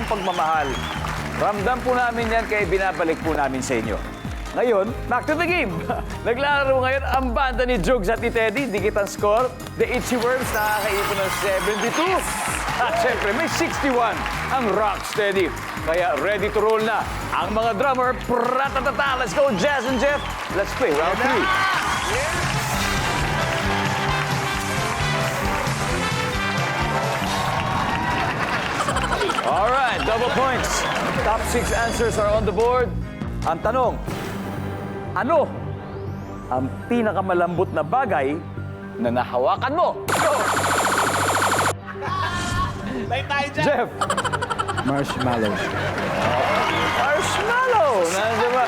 pagmamahal. Ramdam po namin yan kaya binabalik po namin sa inyo. Ngayon, back to the game. Naglalaro ngayon ang banda ni Jugs at ni Teddy. Dikit ang score. The Itchy Worms nakakaipon ng 72. At syempre, may 61 ang Rocksteady. Kaya ready to roll na ang mga drummer. Pratatata. Let's go, Jazz and Jeff. Let's play round 3. All right, double points. Top 6 answers are on the board. Ang tanong, ano ang pinakamalambot na bagay na nahawakan mo? Go! Jeff. Marshmallow. Marshmallow. Nandiyan ba?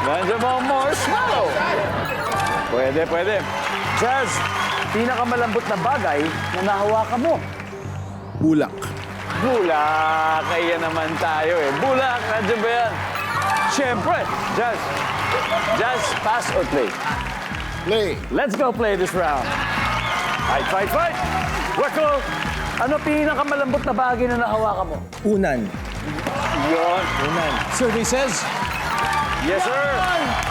Nandiyan ba ang marshmallow? Pwede, pwede. Jazz, pinakamalambot na bagay na nahawakan mo? Ulak. Bulak. Kaya naman tayo eh. Bulak. Nandiyan ba yan? Siyempre. Jazz. Jazz, pass or play? Play. Let's go play this round. Fight, fight, fight. Weko, ano pinakamalambot na bagay na nahawakan mo? Unan. Yun. Unan. Survey says, Yes, sir.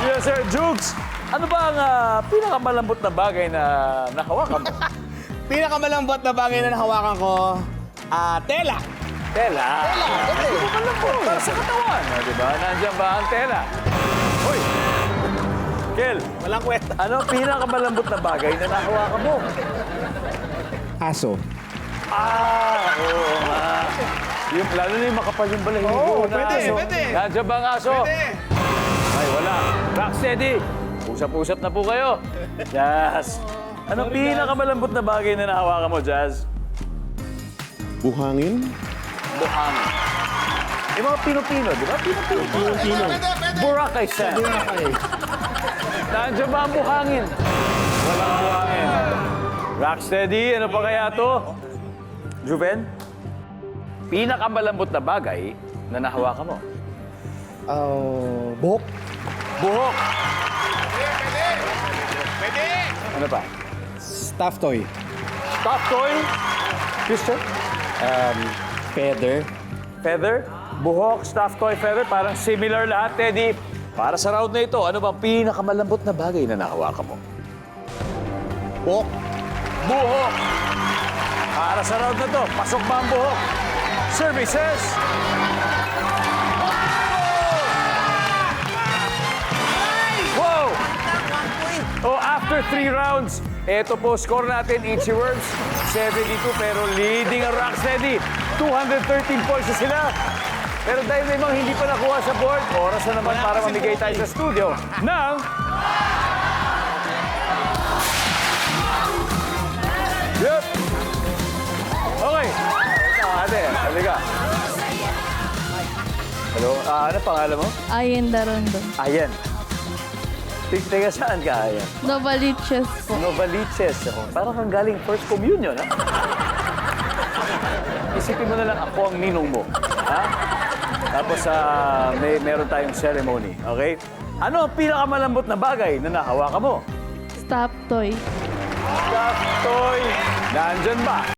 Yes, sir. Jugs, ano ba ang pinakamalambot na bagay na nahawakan mo? Pinakamalambot na bagay na nahawakan ko, tela. Tela. Hindi ko malambot. Para sa katawan. Diba? Nandiyan ba ang tela? Hoy. Kel, Walang kwenta. ano pinakamalambot na bagay na nahawakan mo? aso. Oo nga. Yung lalo na yung makapal yung balahibo Oo, na pwede, aso. pwede. Nandiyan ba ang aso? Pwede. Ay, wala. Rocksteady. Usap-usap na po kayo. Jazz. Ano pinakamalambot na bagay na nahawakan mo, Jazz? Buhangin. Buhang. Yung mga Pino-Pino, di ba? Pino-Pino. Pino. Boracay sand. Nandiyan ba ang buhangin? Walang buhangin. Rocksteady, ano pa kaya to? Juven? Pinakamalambot na bagay na nahawakan mo? Buhok. Buhok. Pwede. Ano pa? Stuffed toy. Top toy? Christian? Feather. Feather? Buhok, stuffed toy, feather. Parang similar lahat, Teddy. Para sa round na ito, ano bang pinakamalambot na bagay na nahawakan mo? Buhok. Buhok! Para sa round na to, pasok ba ang buhok? Services! Wow! Oh, after 3 rounds, eto po, score natin, Itchy Worms, 72, pero leading ang Rocksteady. 213 points na sila. Pero dahil may mga hindi pa nakuha sa board, oras na naman para mamigay tayo sa studio ng... Yep! Okay. Ito, ate. Halika. Hello? Ano pangalan mo? Ayen Darondo. Ayan. Teka, saan ka, Ayan? Novaliches po. Novaliches. Parang kang galing First Communion, ha? Isipin mo na lang ako ang ninong mo. Ha? Tapos, meron tayong ceremony. Okay? Ano ang pinakamalambot na bagay na nahawakan mo? Stop toy. Stuffed toy. Nandyan ba?